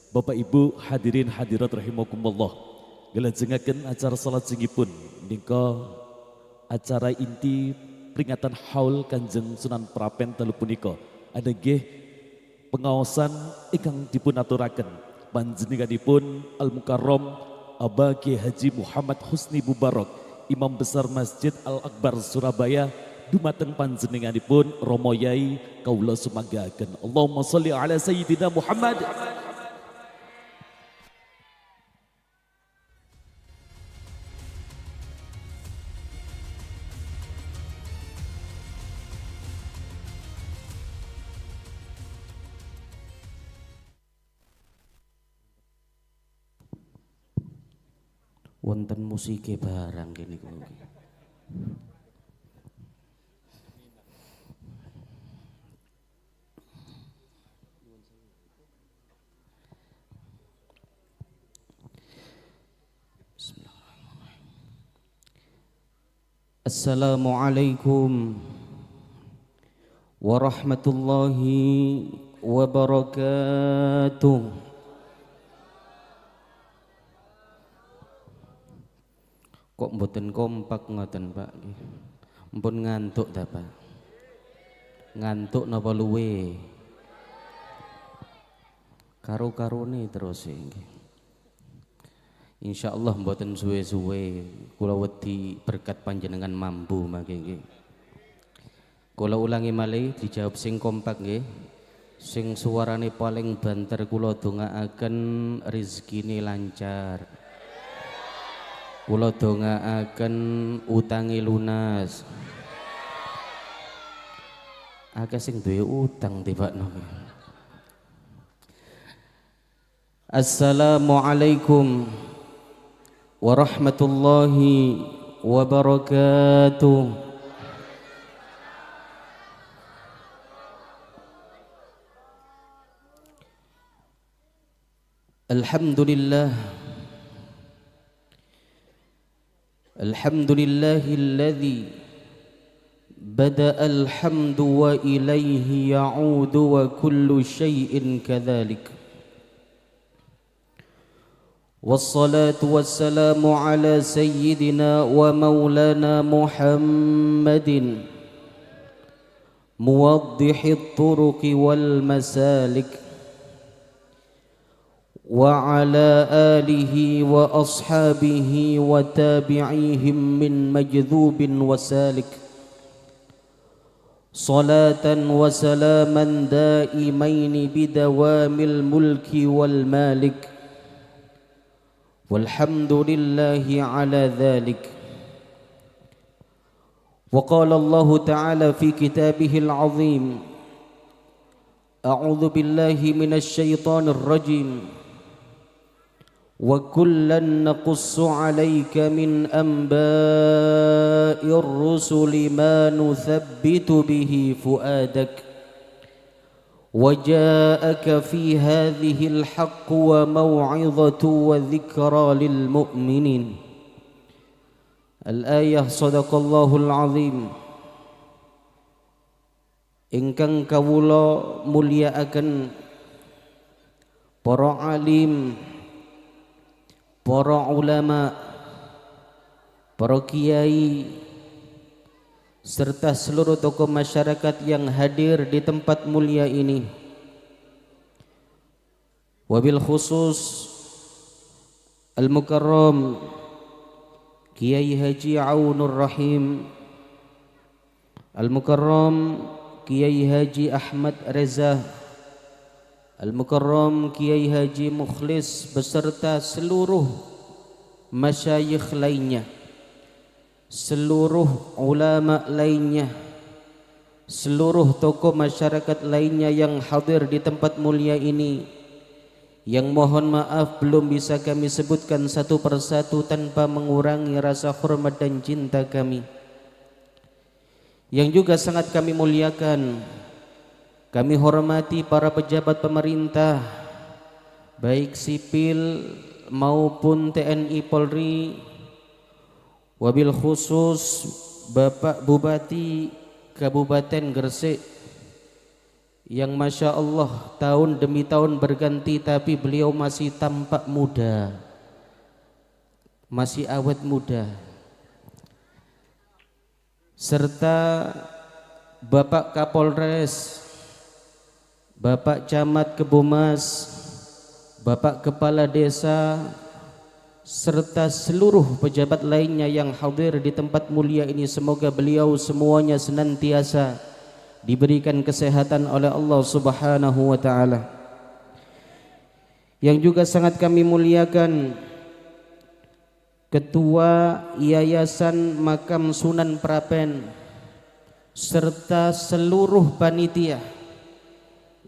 Bapak Ibu hadirin hadirat rahimakumullah. Ngelajengaken acara salat singipun nika acara inti peringatan haul Kanjeng Sunan Prapen telu punika. Ada nggih pengaosan ingkang dipunaturaken panjenenganipun Al Mukarrom Aba Kiai Haji Muhammad Husni Mubarak, Imam Besar Masjid Al Akbar Surabaya, dumateng panjenenganipun Romo Yai kaula sumanggaken. Allahumma sholli ala sayyidina Muhammad. Wonten musike barang kene kuwi. Assalamualaikum warahmatullahi wabarakatuh. Kok mboten kompak ngoten Pak? Mpun ngantuk ta Pak? Ngantuk napa luwe? Karo-karone terus nggih. Insyaallah mboten suwe-suwe kula wedi berkat panjenengan mampu mangke nggih. Kula ulangi malih dijawab sing kompak nggih. Sing suarane paling banter kula dongaaken rezekine lancar. Kula dongaaken utange lunas. Akeh sing duwe utang tibakno. Assalamualaikum warahmatullahi wabarakatuh. Alhamdulillah. Alhamdulillahilladzi bada'a alhamdu wa ilaihi ya'udu wa kullu syai'in kadzalik. Wassalatu wassalamu ala sayyidina wa maulana Muhammadin muwaddihit turuqi wal masalik wa ala alihi wa ashabihi wa tabi'ihim min majdzubin wa salik. Salatan wa salaman daimaini bidawamil mulki wal malik. Walhamdulillahi ala dhalik. Wa qala Allah ta'ala fi kitabihil azim. A'udzu billahi minasy syaithanir rajim. Wa kullan naqussu 'alaika min anba'ir rusuli ma nuthabbitu bihi fuadak. وجاءك في هذه الحق وموعظة وذكرى للمؤمنين. الآية صدق الله العظيم. Ingkang kawula mulyakaken para alim, para ulama, para kiai serta seluruh tokoh masyarakat yang hadir di tempat mulia ini. Wabil khusus Al Mukarram Kiai Haji Aunur Rahim, Al Mukarram Kiai Haji Ahmad Reza, Al Mukarram Kiai Haji Mukhlis beserta seluruh masyayikh lainnya, seluruh ulama lainnya, seluruh tokoh masyarakat lainnya yang hadir di tempat mulia ini, yang mohon maaf belum bisa kami sebutkan satu persatu tanpa mengurangi rasa hormat dan cinta kami, yang juga sangat kami muliakan. Kami hormati para pejabat pemerintah, baik sipil maupun TNI Polri. Wabil khusus Bapak Bupati Kabupaten Gresik yang Masya Allah tahun demi tahun berganti tapi beliau masih tampak muda, masih awet muda, serta Bapak Kapolres, Bapak Camat Kebomas, Bapak Kepala Desa, serta seluruh pejabat lainnya yang hadir di tempat mulia ini. Semoga beliau semuanya senantiasa diberikan kesehatan oleh Allah Subhanahu wa taala. Yang juga sangat kami muliakan Ketua Yayasan Makam Sunan Prapen serta seluruh panitia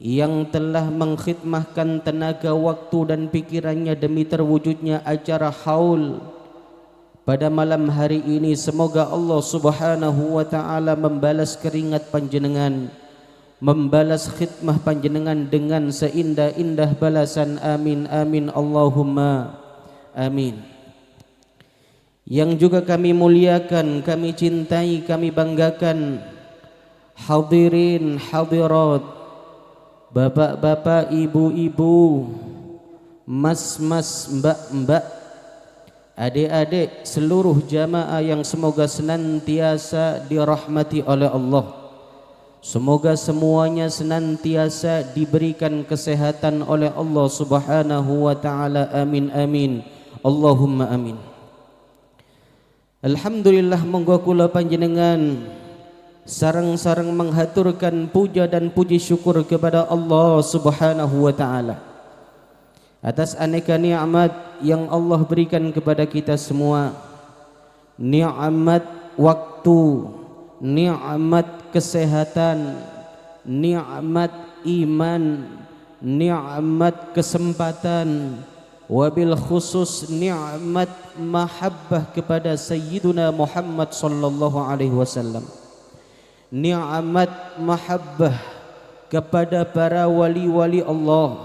yang telah mengkhidmahkan tenaga, waktu dan pikirannya demi terwujudnya acara haul pada malam hari ini. Semoga Allah Subhanahu wa taala membalas keringat panjenengan, membalas khidmah panjenengan dengan seindah-indah balasan. Amin amin Allahumma amin. Yang juga kami muliakan, kami cintai, kami banggakan hadirin hadirat, bapak-bapak, ibu-ibu, mas-mas, mbak-mbak, adik-adik, seluruh jamaah yang semoga senantiasa dirahmati oleh Allah. Semoga semuanya senantiasa diberikan kesehatan oleh Allah Subhanahu wa taala. Amin amin Allahumma amin. Alhamdulillah, monggo kula panjenengan sareng-sareng menghaturkan puja dan puji syukur kepada Allah Subhanahu wa taala atas aneka nikmat yang Allah berikan kepada kita semua. Nikmat waktu, nikmat kesehatan, nikmat iman, nikmat kesempatan, wabil khusus nikmat mahabbah kepada Sayyiduna Muhammad sallallahu alaihi wasallam, nikmat mahabbah kepada para wali-wali Allah,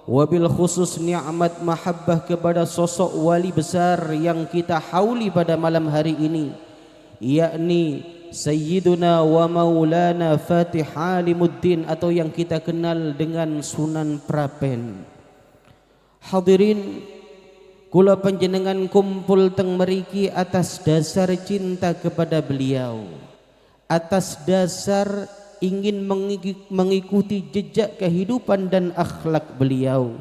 wabil khusus nikmat mahabbah kepada sosok wali besar yang kita hauli pada malam hari ini, yakni Sayyiduna wa Maulana Fatih Alimuddin atau yang kita kenal dengan Sunan Prapen. Hadirin, kula panjenengan kumpul teng meriki atas dasar cinta kepada beliau, atas dasar ingin mengikuti jejak kehidupan dan akhlak beliau.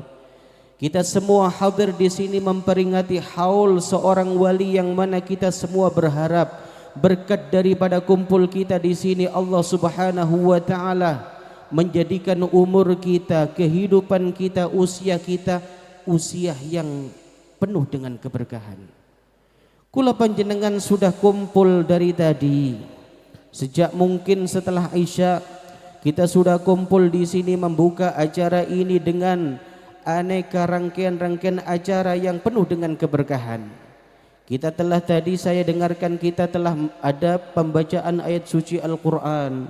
Kita semua hadir di sini memperingati haul seorang wali yang mana kita semua berharap berkat daripada kumpul kita di sini Allah Subhanahu wa taala menjadikan umur kita, kehidupan kita, usia kita usia yang penuh dengan keberkahan. Kula panjenengan sudah kumpul dari tadi. Sejak mungkin setelah Isya kita sudah kumpul di sini membuka acara ini dengan aneka rangkaian-rangkaian acara yang penuh dengan keberkahan. Kita telah tadi saya dengarkan kita telah ada pembacaan ayat suci Al-Qur'an.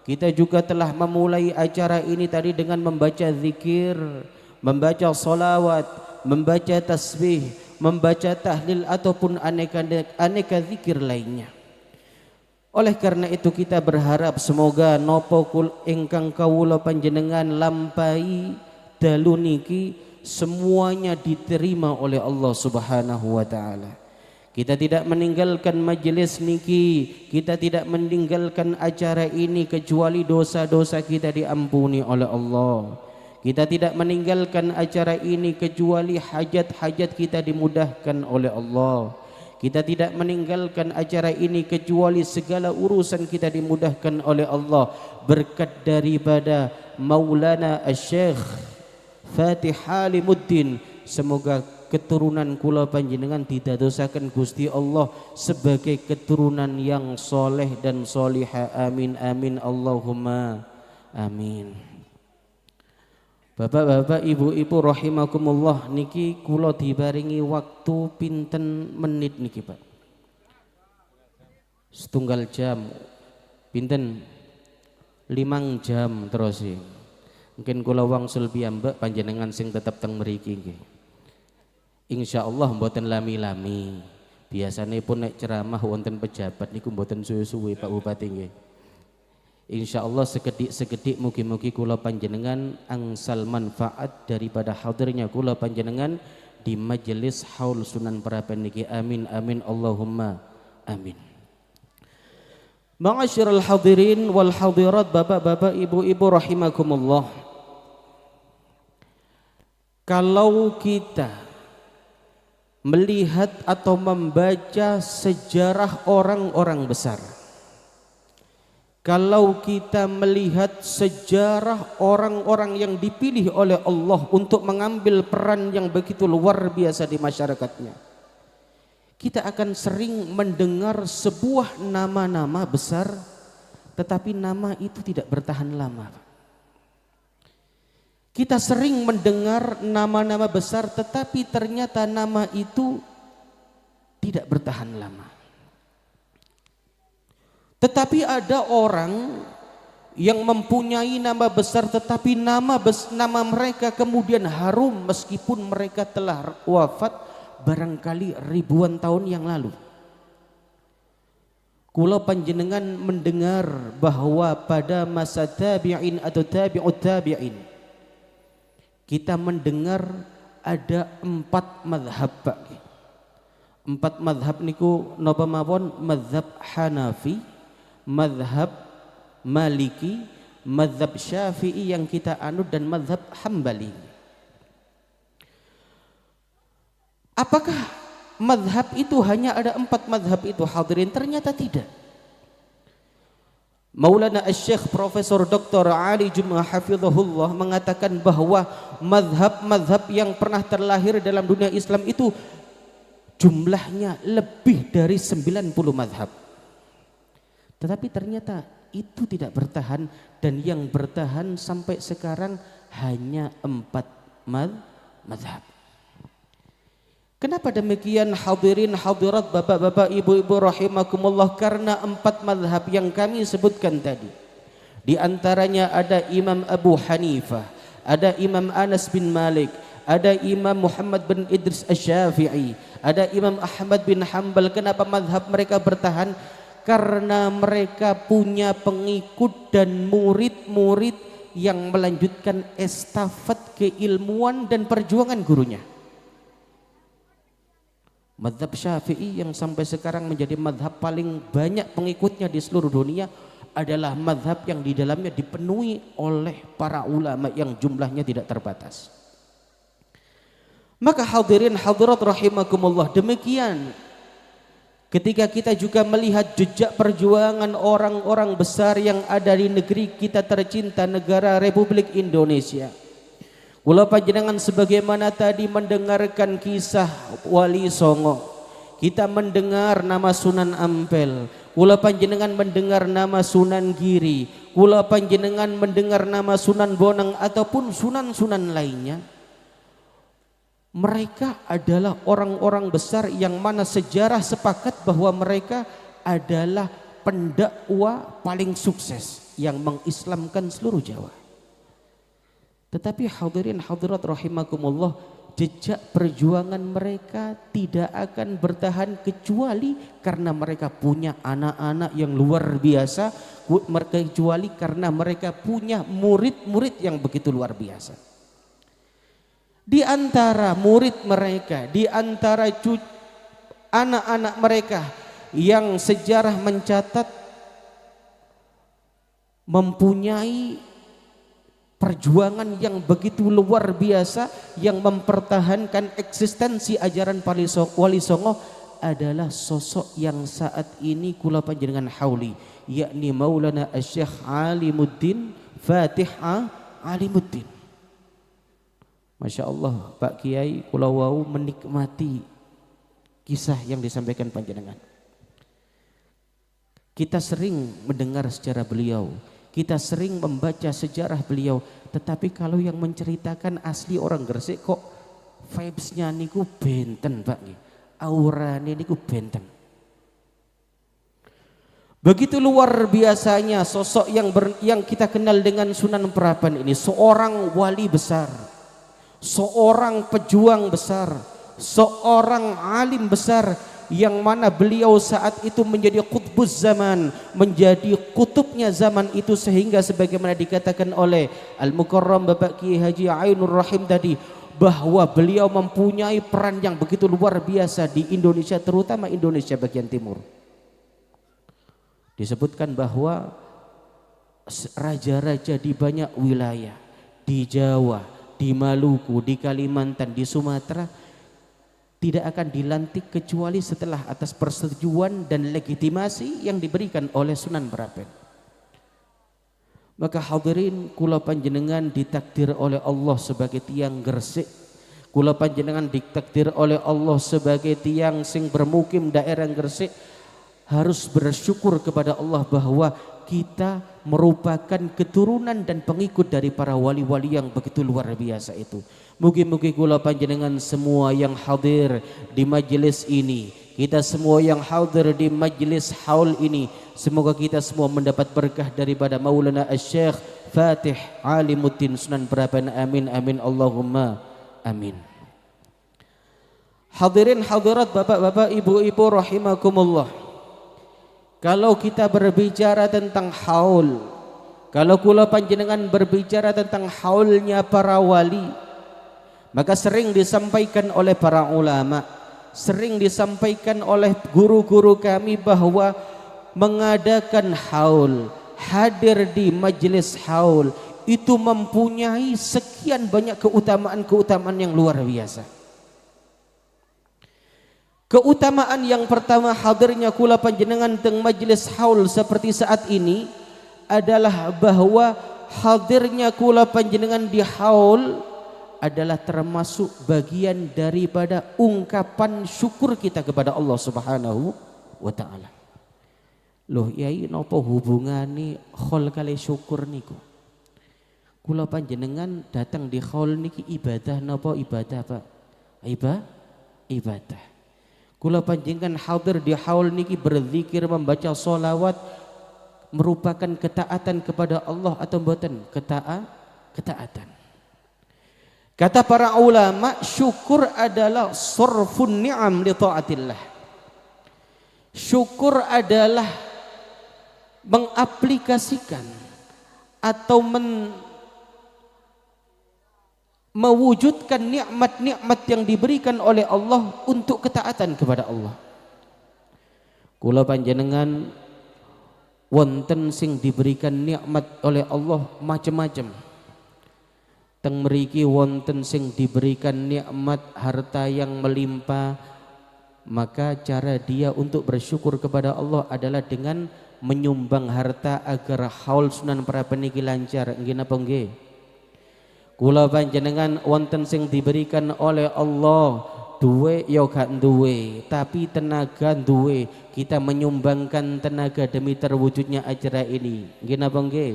Kita juga telah memulai acara ini tadi dengan membaca zikir, membaca salawat, membaca tasbih, membaca tahlil ataupun aneka zikir lainnya. Oleh karena itu kita berharap semoga nopo ingkang kawula panjenengan lampahi dalu niki semuanya diterima oleh Allah Subhanahu wa taala. Kita tidak meninggalkan majelis niki, kita tidak meninggalkan acara ini kecuali dosa-dosa kita diampuni oleh Allah. Kita tidak meninggalkan acara ini kecuali hajat-hajat kita dimudahkan oleh Allah. Kita tidak meninggalkan acara ini kecuali segala urusan kita dimudahkan oleh Allah berkat daripada Maulana Asy-Syaikh Fatih Alimuddin. Semoga keturunan kula panjenengan didadosaken Gusti Allah sebagai keturunan yang soleh dan solihah. Amin amin Allahumma amin. Bapak-bapak, ibu-ibu rahimakumullah, niki kula dibaringi waktu pinten menit niki, Pak? Setunggal jam. Pinten? 5 jam terus sih. Mungkin kula wangsul piyambak panjenengan sing tetep teng mriki nggih. Insyaallah mboten lami-lami. Biasane pun nek ceramah wonten pejabat niku mboten suwe-suwe Pak Bupati nggih. Insyaallah sekedik mugi-mugi kula panjenengan angsal manfaat daripada hadirnya kula panjenengan di majelis haul Sunan Prapen niki. Amin amin Allahumma amin. Ma'asyiral hadirin wal hadirat, bapak-bapak, ibu-ibu rahimakumullah. Kalau kita melihat atau membaca sejarah orang-orang besar, kalau kita melihat sejarah orang-orang yang dipilih oleh Allah untuk mengambil peran yang begitu luar biasa di masyarakatnya, kita akan sering mendengar sebuah nama-nama besar, tetapi nama itu tidak bertahan lama. Kita sering mendengar nama-nama besar, tetapi ternyata nama itu tidak bertahan lama. Tetapi ada orang yang mempunyai nama besar, tetapi nama mereka kemudian harum meskipun mereka telah wafat barangkali ribuan tahun yang lalu. Kula panjenengan mendengar bahwa pada masa tabi'in atau tabi'ut tabi'in, kita mendengar ada 4 madhab, Pak. 4 madhab niku napa mawon? Madhab Hanafi, madhab Maliki, madhab Syafi'i yang kita anut, dan madhab Hambali. Apakah madhab itu hanya ada 4 madhab itu, hadirin? Ternyata tidak. Maulana Asy-Syaikh Profesor Dr. Ali Jum'ah hafizahullah mengatakan bahwa madhab-madhab yang pernah terlahir dalam dunia Islam itu jumlahnya lebih dari 90 madhab. Tetapi ternyata itu tidak bertahan, dan yang bertahan sampai sekarang hanya 4 madhab. Kenapa demikian, hadirin hadirat, bapak-bapak, ibu-ibu rahimakumullah? Karena 4 madhab yang kami sebutkan tadi, di antaranya ada Imam Abu Hanifah, ada Imam Anas bin Malik, ada Imam Muhammad bin Idris Asy-Syafi'i, ada Imam Ahmad bin Hanbal. Kenapa madhab mereka bertahan? Karena mereka punya pengikut dan murid-murid yang melanjutkan estafet keilmuan dan perjuangan gurunya. Madhab Syafi'i yang sampai sekarang menjadi madhab paling banyak pengikutnya di seluruh dunia adalah madhab yang di dalamnya dipenuhi oleh para ulama yang jumlahnya tidak terbatas. Maka hadirin hadirat rahimakumullah, demikian ketika kita juga melihat jejak perjuangan orang-orang besar yang ada di negeri kita tercinta, negara Republik Indonesia. Kula panjenengan sebagaimana tadi mendengarkan kisah Wali Songo, kita mendengar nama Sunan Ampel, kula panjenengan mendengar nama Sunan Giri, kula panjenengan mendengar nama Sunan Bonang ataupun sunan-sunan lainnya. Mereka adalah orang-orang besar yang mana sejarah sepakat bahwa mereka adalah pendakwa paling sukses yang mengislamkan seluruh Jawa. Tetapi hadirin hadirat rahimakumullah, jejak perjuangan mereka tidak akan bertahan kecuali karena mereka punya anak-anak yang luar biasa, kecuali karena mereka punya murid-murid yang begitu luar biasa. Di antara murid mereka, di antara anak-anak mereka yang sejarah mencatat mempunyai perjuangan yang begitu luar biasa yang mempertahankan eksistensi ajaran Wali Songo adalah sosok yang saat ini kula panjenengan hauli, yakni Maulana Asy-Syaikh Alimuddin Fatih Alimuddin. Masya Allah, Pak Kiai, kula wau menikmati kisah yang disampaikan panjenengan. Kita sering mendengar sejarah beliau, kita sering membaca sejarah beliau, tetapi kalau yang menceritakan asli orang Gresik kok vibes-nya niku benten, Pak. Aurane niku benten. Begitu luar biasanya sosok yang kita kenal dengan Sunan Prapan ini, seorang wali besar, seorang pejuang besar, seorang alim besar yang mana beliau saat itu menjadi qutbuz zaman, menjadi kutubnya zaman itu, sehingga sebagaimana dikatakan oleh Al-Mukarram Bapak Kiai Haji Ainur Rahim tadi, bahwa beliau mempunyai peran yang begitu luar biasa di Indonesia, terutama Indonesia bagian timur. Disebutkan bahwa raja-raja di banyak wilayah, di Jawa, di Maluku, di Kalimantan, di Sumatera, tidak akan dilantik kecuali setelah atas persetujuan dan legitimasi yang diberikan oleh Sunan Prapen. Maka hadirin, kula panjenengan ditakdir oleh Allah sebagai tiang Gresik, kula panjenengan ditakdir oleh Allah sebagai tiang sing bermukim daerah Gresik, harus bersyukur kepada Allah bahwa kita merupakan keturunan dan pengikut dari para wali-wali yang begitu luar biasa itu. Mugi-mugi kula panjenengan semua yang hadir di majelis ini, kita semua yang hadir di majelis haul ini, semoga kita semua mendapat berkah daripada Maulana Asy-Syaikh Fatih Alimuddin Sunan Prapen. Amin amin Allahumma amin. Hadirin hadirat, bapak-bapak, ibu-ibu rahimakumullah. Kalau kita berbicara tentang haul, kalau kula panjenengan berbicara tentang haulnya para wali, maka sering disampaikan oleh para ulama, sering disampaikan oleh guru-guru kami bahwa mengadakan haul, hadir di majelis haul itu mempunyai sekian banyak keutamaan-keutamaan yang luar biasa. Keutamaan yang pertama, hadirnya kula panjenengan teng majelis haul seperti saat ini adalah bahwa hadirnya kula panjenengan di haul adalah termasuk bagian daripada ungkapan syukur kita kepada Allah Subhanahu wa taala. Loh yai, napa hubungane haul kali syukur niku? Kula panjenengan datang di haul niki ibadah napa ibadah, Pak? Ibadah. Kula panjenengan hadir di haul niki berzikir, membaca sholawat, merupakan ketaatan kepada Allah atau mboten? Ketaatan. Kata para ulama, syukur adalah sarfun ni'am li taatillah. Syukur adalah mengaplikasikan atau mewujudkan nikmat-nikmat yang diberikan oleh Allah untuk ketaatan kepada Allah. Kula panjenengan wonten sing diberikan nikmat oleh Allah macam-macam. Teng mriki wonten sing diberikan nikmat harta yang melimpah, maka cara dia untuk bersyukur kepada Allah adalah dengan menyumbang harta agar haul Sunan Prapen niki lancar. Nggih napa nggih? Kula panjenengan wonten sing diberikan oleh Allah duwe ya gak duwe, tapi tenaga duwe. Kita menyumbangkan tenaga demi terwujudnya acara ini. Nggih napa nggih?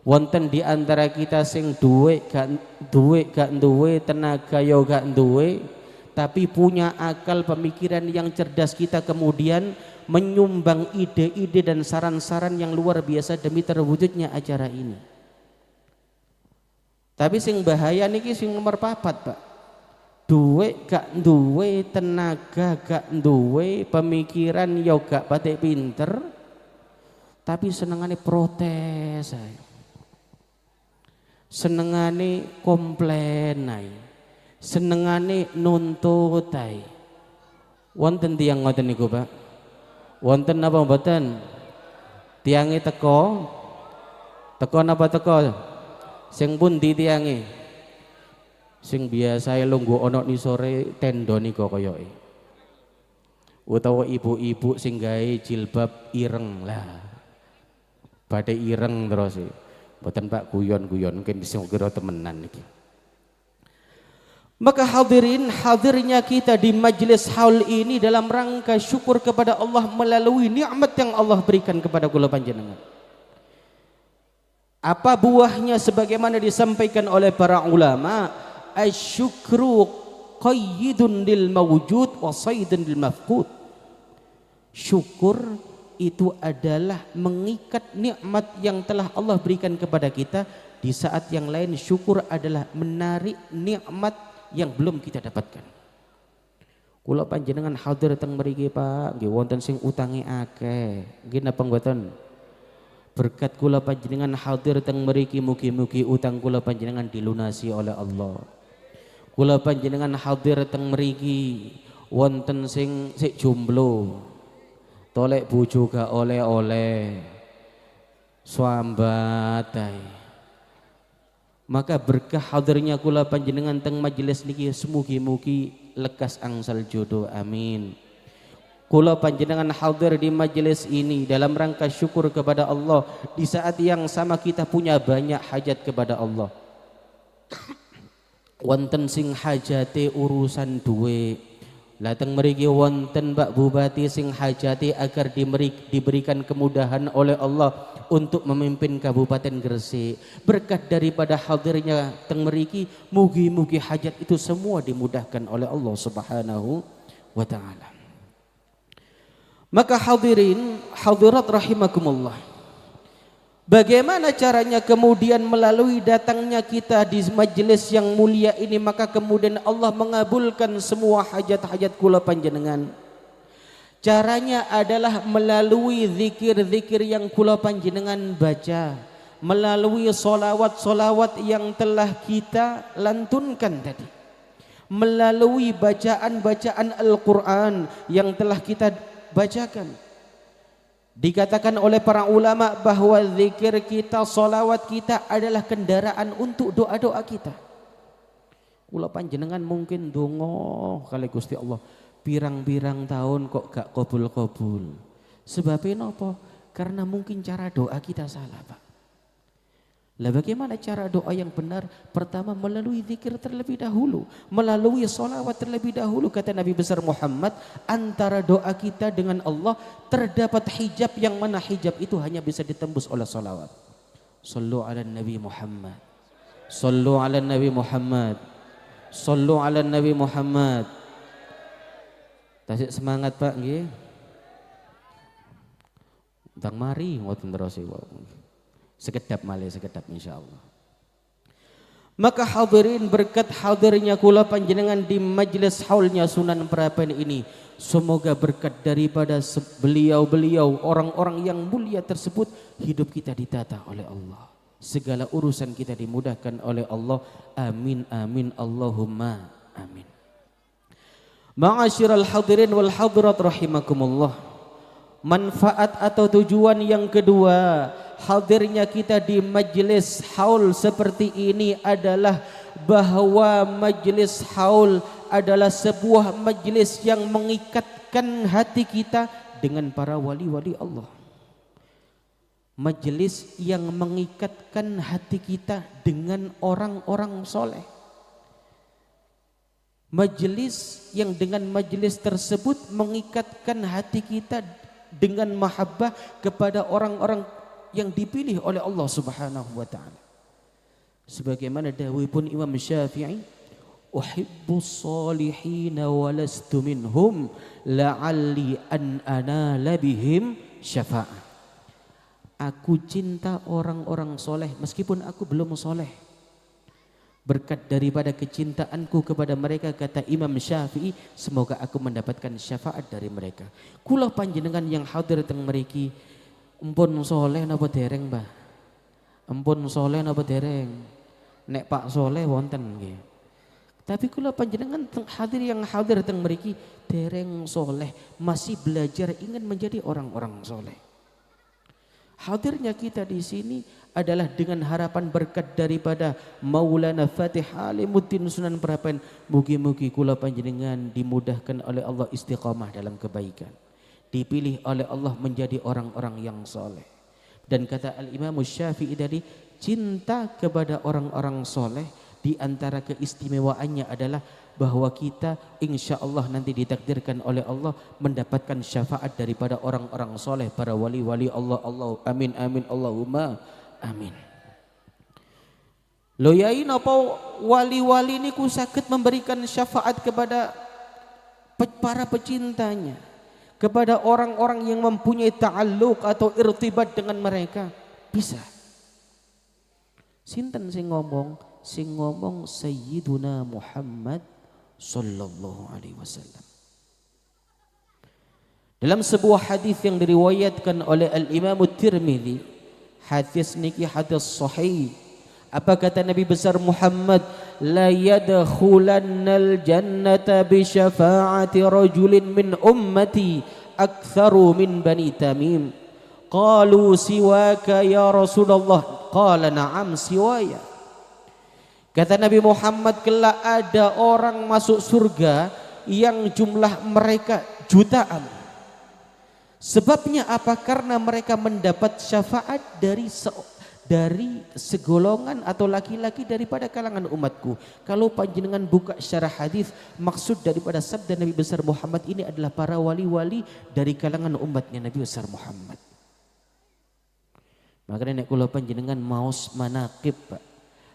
Wonten di antara kita sing duwe gak duwe, tenaga ya gak duwe, tapi punya akal pemikiran yang cerdas, kita kemudian menyumbang ide-ide dan saran-saran yang luar biasa demi terwujudnya acara ini. Tapi sing bahaya niki sing nomor 4, Pak. Duwe gak duwe, tenaga gak duwe, pemikiran yo gak patek pinter, tapi senengane protes ae. Senengane komplain ae. Senengane nuntut ae. Wonten tiyang ngoten niku, Pak? Wonten apa mboten? Tiange teko napa teko? Sing pundi tiange? Sing biasa lungguh ana ni sore tenda nika koyoke. Utawa ibu-ibu sing gawe jilbab ireng lah. Badhe ireng terus. Mboten Pak, guyon-guyon mungkin sing kira temenan niki. Maka hadirin, hadirnya kita di majelis haul ini dalam rangka syukur kepada Allah melalui nikmat yang Allah berikan kepada kula panjenengan. Apa buahnya sebagaimana disampaikan oleh para ulama, asyukru qayyidun lil mawjud wa saydun lil mafqud. Syukur itu adalah mengikat nikmat yang telah Allah berikan kepada kita. Di saat yang lain syukur adalah menarik nikmat yang belum kita dapatkan. Kula panjenengan hadir teng mriki Pak, nggih wonten sing utange akeh. Nggih napa mboten? Berkat kula panjenengan hadir teng mriki mugi-mugi utang kula panjenengan dilunasi oleh Allah. Kula panjenengan hadir teng mriki wonten sing sik jomblo. Tolek bojo gak oleh-oleh. Swambat ae. Maka berkah hadirnya kula panjenengan teng majelis niki semugi-mugi lekas angsal jodoh, amin. Kula panjenengan hadir di majelis ini dalam rangka syukur kepada Allah di saat yang sama kita punya banyak hajat kepada Allah. Wonten sing hajate urusan duwe. Lateng mriki wonten Pak Bupati sing hajati agar diberikan kemudahan oleh Allah untuk memimpin Kabupaten Gresik. Berkat daripada hadirnya teng mriki mugi-mugi hajat itu semua dimudahkan oleh Allah Subhanahu wa taala. Maka hadirin hadirat rahimakumullah. Bagaimana caranya kemudian melalui datangnya kita di majelis yang mulia ini maka kemudian Allah mengabulkan semua hajat-hajat kula panjenengan. Caranya adalah melalui zikir-zikir yang kula panjenengan baca, melalui solawat-solawat yang telah kita lantunkan tadi, melalui bacaan-bacaan Al-Quran yang telah kita bacakan. Dikatakan oleh para ulama bahwa zikir kita, solawat kita adalah kendaraan untuk doa-doa kita. Kula panjenengan mungkin dongo kali Gusti Allah pirang-pirang tahun kok gak kabul-kabul. Sebabnya apa? Karena mungkin cara doa kita salah, Pak. Lah bagaimana cara doa yang benar? Pertama melalui zikir terlebih dahulu, melalui solawat terlebih dahulu. Kata Nabi besar Muhammad, antara doa kita dengan Allah terdapat hijab yang mana hijab itu hanya bisa ditembus oleh solawat. Sallu ala Nabi Muhammad, sallu ala Nabi Muhammad, sallu ala Nabi Muhammad. Tasik semangat Pak nggih. Ndang mari ngoten terus sekedap malih sekedap insyaallah. Maka hadirin berkat hadirnya kula panjenengan di majelis haulnya Sunan Prapen ini, semoga berkat daripada beliau-beliau orang-orang yang mulia tersebut hidup kita ditata oleh Allah, segala urusan kita dimudahkan oleh Allah, amin amin Allahumma amin. Ma'asyiral hadirin wal hadirat rahimakumullah. Manfaat atau tujuan yang kedua hadirnya kita di majelis haul seperti ini adalah bahwa majelis haul adalah sebuah majelis yang mengikatkan hati kita dengan para wali-wali Allah. Majelis yang mengikatkan hati kita dengan orang-orang soleh. Majelis yang dengan majelis tersebut mengikatkan hati kita dengan mahabbah kepada orang-orang yang dipilih oleh Allah Subhanahu wa taala. Sebagaimana dawuhipun Imam Syafi'i, uhibbus shalihin wa lastu minhum la'alli an anala bihim syafa'ah. Aku cinta orang-orang soleh meskipun aku belum soleh. Berkat daripada kecintaanku kepada mereka, kata Imam Syafi'i, semoga aku mendapatkan syafaat dari mereka. Kula panjenengan yang hadir teng mriki, empun soleh napa dereng, Mbah? Empun soleh napa dereng? Nek Pak soleh wonten nggih. Tapi kula panjenengan hadir yang hadir teng mriki dereng soleh, masih belajar ingin menjadi orang-orang soleh. Hadirnya kita di sini adalah dengan harapan berkat daripada Maulana Fatih Alimuddin Sunan Prapen. Mugi-mugi kula panjenengan dimudahkan oleh Allah istiqamah dalam kebaikan, dipilih oleh Allah menjadi orang-orang yang soleh. Dan kata Al-Imam Syafi'i tadi, cinta kepada orang-orang soleh di antara keistimewaannya adalah bahwa kita insya Allah nanti ditakdirkan oleh Allah mendapatkan syafaat daripada orang-orang soleh, para wali-wali Allah. Allah amin amin Allahumma amin. Lo yain apa wali-wali niku sakit memberikan syafaat kepada para pecintanya, kepada orang-orang yang mempunyai ta'alluq atau irtibat dengan mereka? Bisa. Sinten sing ngomong? Sing ngomong Sayyiduna Muhammad sallallahu alaihi wasallam. Dalam sebuah hadis yang diriwayatkan oleh Al-Imam Tirmidzi, hadis niki hadis sahih. Apa kata Nabi besar Muhammad? La yadkhulannal jannata bi syafa'ati rajulin min ummati aktsaru min Bani Tamim. Qalu siwaka ya Rasulullah. Qala na'am siwaya. Kata Nabi Muhammad, kelak ada orang masuk surga yang jumlah mereka jutaan. Sebabnya apa? Karena mereka mendapat syafaat dari segolongan atau laki-laki daripada kalangan umatku. Kalau panjenengan buka secara hadis, maksud daripada sabda Nabi besar Muhammad ini adalah para wali-wali dari kalangan umatnya Nabi besar Muhammad. Makanya nek kula panjenengan maos manaqib, Pak.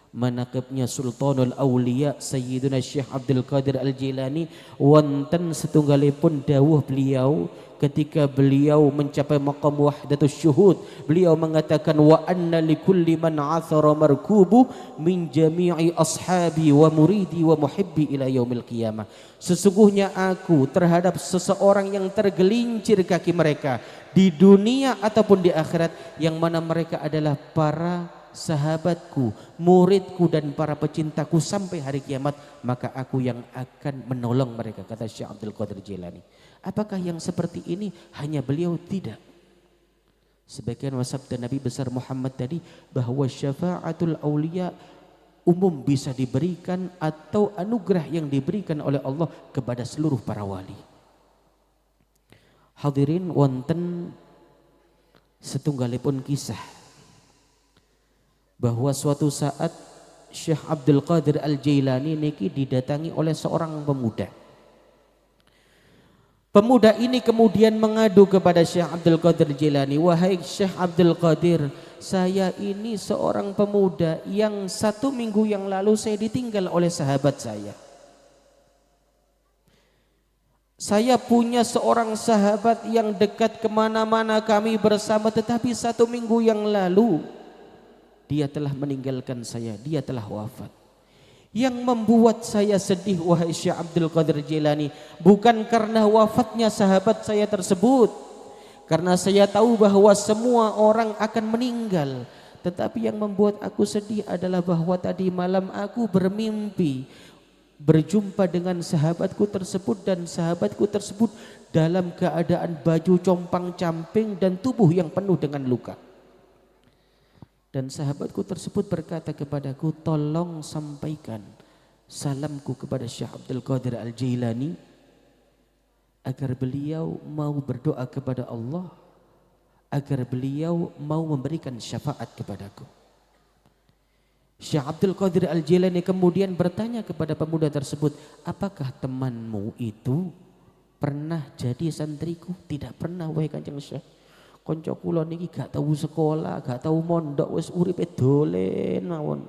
Manaqibnya Sultanul Auliya Sayyiduna Syekh Abdul Qadir Al-Jilani, wonten setunggalipun dawuh beliau ketika beliau mencapai maqam wahdatus syuhud. Beliau mengatakan, wa anna likulli man athara markubu min jami'i ashabi wa muridi wa muhibbi ila yaumil qiyamah. Sesungguhnya aku terhadap seseorang yang tergelincir kaki mereka di dunia ataupun di akhirat, yang mana mereka adalah para sahabatku, muridku dan para pecintaku sampai hari kiamat, maka aku yang akan menolong mereka, kata Syekh Abdul Qadir Jilani. Apakah yang seperti ini hanya beliau? Tidak. Sebagian wasabda Nabi besar Muhammad tadi bahwa syafaatul aulia umum bisa diberikan atau anugerah yang diberikan oleh Allah kepada seluruh para wali. Hadirin, wonten setunggalipun kisah bahwa suatu saat Syekh Abdul Qadir Al-Jailani niki didatangi oleh seorang pemuda. Pemuda ini kemudian mengadu kepada Syekh Abdul Qadir Al-Jailani, wahai Syekh Abdul Qadir, saya ini seorang pemuda yang 1 minggu yang lalu saya ditinggal oleh sahabat saya. Saya punya seorang sahabat yang dekat kemana-mana kami bersama, tetapi 1 minggu yang lalu dia telah meninggalkan saya, dia telah wafat. Yang membuat saya sedih, wahai Syekh Abdul Qadir Jilani, bukan karena wafatnya sahabat saya tersebut, karena saya tahu bahwa semua orang akan meninggal. Tetapi yang membuat aku sedih adalah bahwa tadi malam aku bermimpi berjumpa dengan sahabatku tersebut, dan sahabatku tersebut dalam keadaan baju compang-camping dan tubuh yang penuh dengan luka. Dan sahabatku tersebut berkata kepadaku, tolong sampaikan salamku kepada Syekh Abdul Qadir Al-Jailani agar beliau mau berdoa kepada Allah, agar beliau mau memberikan syafaat kepadaku. Syekh Abdul Qadir Al-Jailani kemudian bertanya kepada pemuda tersebut, apakah temanmu itu pernah jadi santriku? Tidak pernah, wahai Kanjeng Syekh. Konco kula niki gak tahu sekolah, gak tahu mondok, wis uripe dolen mawon.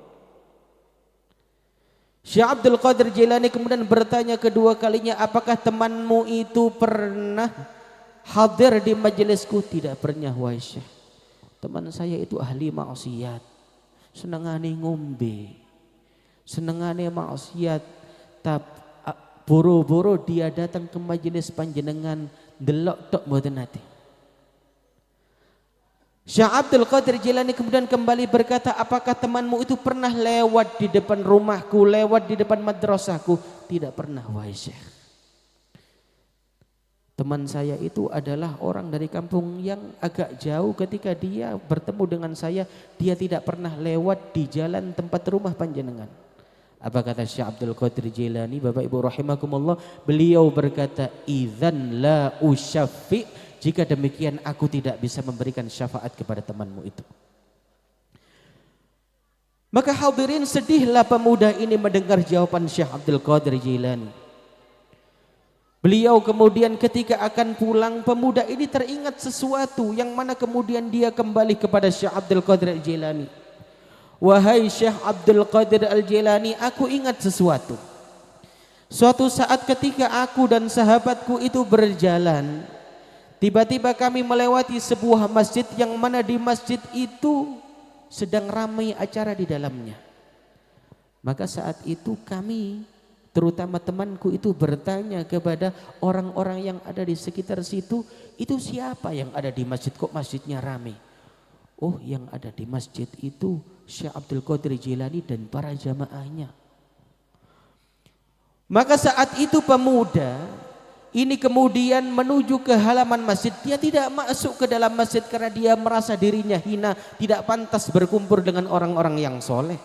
Syekh Abdul Qadir Jilani kemudian bertanya kedua kalinya, apakah temanmu itu pernah hadir di majelisku? Tidak pernah, wahai Syekh. Teman saya itu ahli maksiat, senengane ngombe, senengane maksiat, boro-boro dia datang ke majelis panjenengan delok tok mboten nate. Syekh Abdul Qadir Jilani kemudian kembali berkata, apakah temanmu itu pernah lewat di depan rumahku, lewat di depan madrasahku? Tidak pernah, wahai Syekh. Teman saya itu adalah orang dari kampung yang agak jauh. Ketika dia bertemu dengan saya, dia tidak pernah lewat di jalan tempat rumah panjenengan. Apa kata Syekh Abdul Qadir Jilani? Bapak Ibu rahimakumullah, beliau berkata, idzan la usyafi', jika demikian aku tidak bisa memberikan syafaat kepada temanmu itu. Maka hadirin, sedihlah pemuda ini mendengar jawaban Syekh Abdul Qadir Jilani. Beliau kemudian ketika akan pulang, pemuda ini teringat sesuatu yang mana kemudian dia kembali kepada Syekh Abdul Qadir Jilani. Wahai Syekh Abdul Qadir Al-Jilani, aku ingat sesuatu. Suatu saat ketika aku dan sahabatku itu berjalan, tiba-tiba kami melewati sebuah masjid yang mana di masjid itu sedang ramai acara di dalamnya. Maka saat itu kami terutama temanku itu bertanya kepada orang-orang yang ada di sekitar situ, itu siapa yang ada di masjid kok masjidnya ramai? Oh, yang ada di masjid itu Syekh Abdul Qadir Jilani dan para jamaahnya. Maka saat itu pemuda ini kemudian menuju ke halaman masjid. Dia tidak masuk ke dalam masjid karena dia merasa dirinya hina, tidak pantas berkumpul dengan orang-orang yang soleh.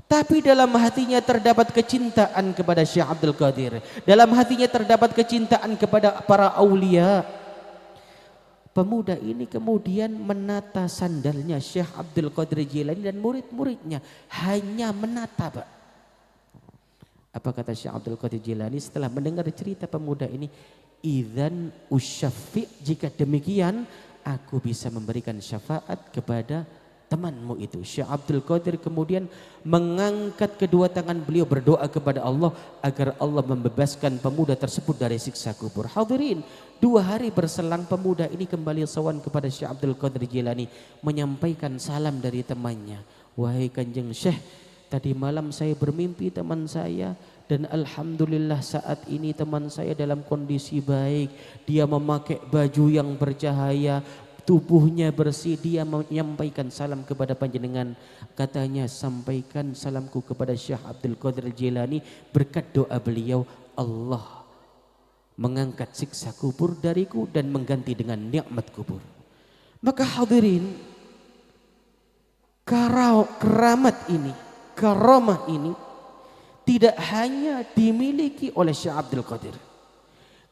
Tapi dalam hatinya terdapat kecintaan kepada Syekh Abdul Qadir. Dalam hatinya terdapat kecintaan kepada para aulia. Pemuda ini kemudian menata sandalnya Syekh Abdul Qadir Jilani dan murid-muridnya. Hanya menata, Pak. Apa kata Syekh Abdul Qadir Jilani setelah mendengar cerita pemuda ini? Idzan usyafi', jika demikian aku bisa memberikan syafaat kepada temanmu itu. Syekh Abdul Qadir kemudian mengangkat kedua tangan beliau berdoa kepada Allah agar Allah membebaskan pemuda tersebut dari siksa kubur. Hadirin, 2 hari berselang pemuda ini kembali sowan kepada Syekh Abdul Qadir Jilani menyampaikan salam dari temannya. Wahai Kanjeng Syekh, tadi malam saya bermimpi teman saya dan alhamdulillah saat ini teman saya dalam kondisi baik. Dia memakai baju yang bercahaya, tubuhnya bersih. Dia menyampaikan salam kepada panjenengan. Katanya, sampaikan salamku kepada Syekh Abdul Qadir Jilani. Berkat doa beliau Allah mengangkat siksa kubur dariku dan mengganti dengan nikmat kubur. Maka hadirin, keramat ini, karamah ini tidak hanya dimiliki oleh Syekh Abdul Qadir.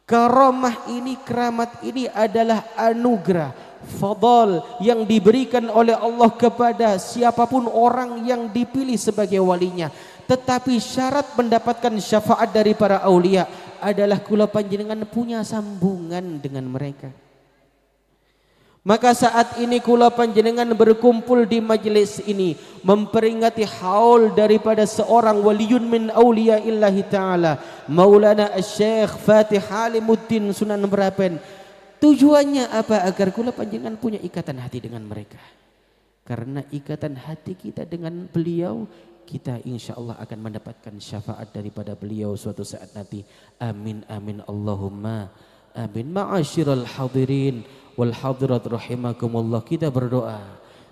Karamah ini, keramat ini adalah anugerah, fadal yang diberikan oleh Allah kepada siapapun orang yang dipilih sebagai walinya. Tetapi syarat mendapatkan syafaat dari para aulia adalah kula panjenengan punya sambungan dengan mereka. Maka saat ini kula panjenengan berkumpul di majelis ini memperingati haul daripada seorang waliun min auliya illahi ta'ala, Maulana Syekh Fatih Halimuddin Sunan Merapen. Tujuannya apa? Agar kula panjenengan punya ikatan hati dengan mereka. Karena ikatan hati kita dengan beliau, kita insya Allah akan mendapatkan syafaat daripada beliau suatu saat nanti. Amin amin Allahumma amin. Ma'asyiral hadirin wal hadirat rahimakumullah, kita berdoa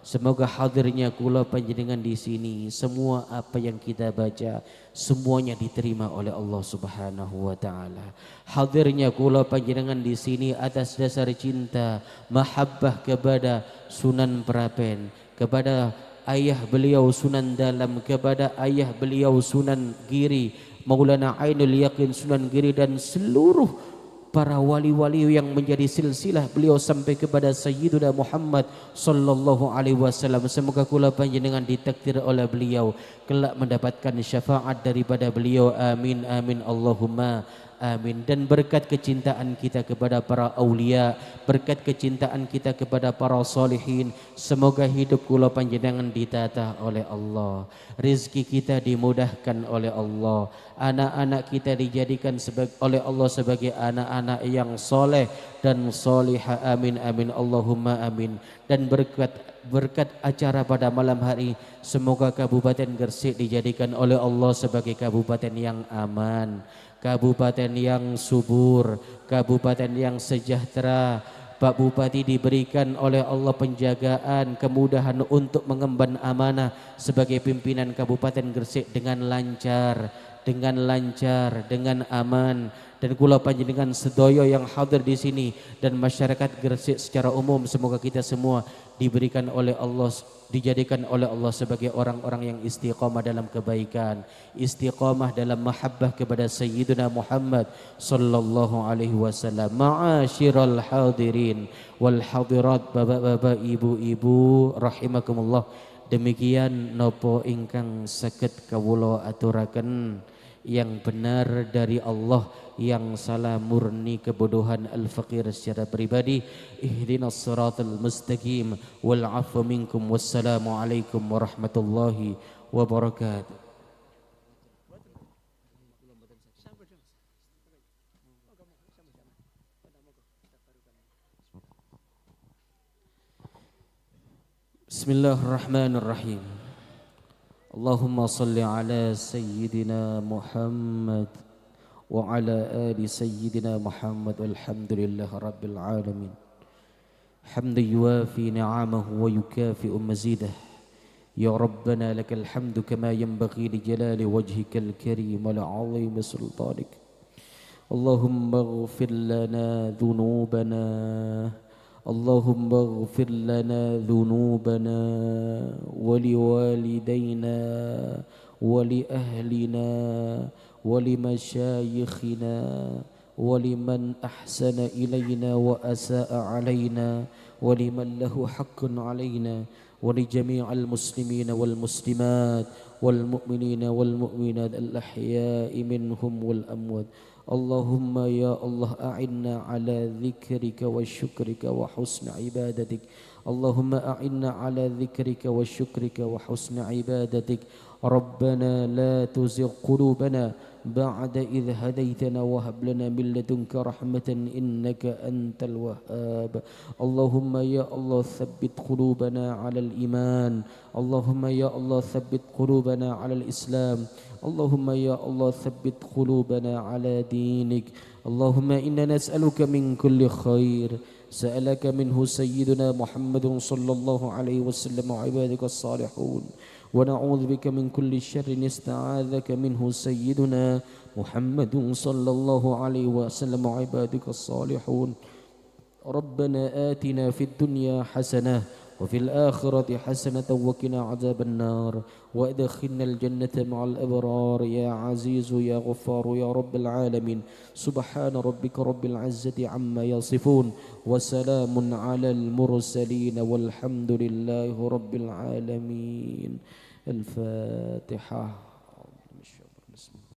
semoga hadirnya kula panjenengan di sini, semua apa yang kita baca semuanya diterima oleh Allah Subhanahu wa taala. Hadirnya kula panjenengan di sini atas dasar cinta, mahabbah kepada Sunan Prapen, kepada ayah beliau Sunan Dalam, kepada ayah beliau Sunan Giri, Maulana Ainul Yaqin Sunan Giri, dan seluruh para wali-wali yang menjadi silsilah beliau sampai kepada Sayyiduna Muhammad sallallahu alaihi wasallam. Semoga kula panjenengan ditakdir oleh beliau kelak mendapatkan syafaat daripada beliau. Amin amin Allahumma amin. Dan berkat kecintaan kita kepada para aulia, berkat kecintaan kita kepada para salihin, semoga hidup kula panjenengan ditata oleh Allah, rezeki kita dimudahkan oleh Allah, anak-anak kita dijadikan oleh Allah sebagai anak-anak yang soleh dan solihah. Amin amin Allahumma amin. Dan berkat acara pada malam hari, semoga Kabupaten Gresik dijadikan oleh Allah sebagai kabupaten yang aman, kabupaten yang subur, kabupaten yang sejahtera. Pak Bupati diberikan oleh Allah penjagaan, kemudahan untuk mengemban amanah sebagai pimpinan Kabupaten Gresik dengan lancar, dengan aman. Dan kula panjenengan sedoyo yang hadir di sini dan masyarakat Gresik secara umum, semoga kita semua diberikan oleh Allah, dijadikan oleh Allah sebagai orang-orang yang istiqamah dalam kebaikan, istiqamah dalam mahabbah kepada Sayyidina Muhammad sallallahu alaihi wasallam. Ma'asyiral hadirin wal hadirat, bapak-bapak, ibu-ibu rahimakumullah. Demikian nopo ingkang saged kawula aturaken, yang benar dari Allah, yang salah murni kebodohan al-faqir secara pribadi. Ihdinas siratal mustaqim wal 'afwa minkum. Wassalamu alaikum warahmatullahi wabarakatuh. Bismillahirrahmanirrahim. اللهم صل على سيدنا محمد وعلى آل سيدنا محمد والحمد لله رب العالمين حمدا يوافي نعمه ويكافئ مزيده يا ربنا لك الحمد كما ينبغي لجلال وجهك الكريم ولعظيم سلطانك اللهم اغفر لنا ذنوبنا اللهم اغفر لنا ذنوبنا ولوالدينا ولأهلنا ولمشايخنا ولمن أحسن إلينا وأساء علينا ولمن له حق علينا ولجميع المسلمين والمسلمات والمؤمنين والمؤمنات الأحياء منهم والأموات اللهم يا الله أعنا على ذكرك وشكرك وحسن عبادتك اللهم أعنا على ذكرك وشكرك وحسن عبادتك ربنا لا تزغ قلوبنا بعد إذ هديتنا وهب لنا من لدنك رحمة إنك أنت الوهاب اللهم يا الله ثبت قلوبنا على الإيمان اللهم يا الله ثبت قلوبنا على الإسلام اللهم يا الله ثبت قلوبنا على دينك اللهم إنا نسألك من كل خير سألك منه سيدنا محمد صلى الله عليه وسلم وعبادك الصالحون ونعوذ بك من كل شر استعاذك منه سيدنا محمد صلى الله عليه وسلم وعبادك الصالحون ربنا آتنا في الدنيا حسنة وفي الآخرة حسنة وقنا عذاب النار وأدخلنا الجنة مع الأبرار يا عزيز يا غفار يا رب العالمين سبحان ربك رب العزة عما يصفون وسلام على المرسلين والحمد لله رب العالمين الفاتحة.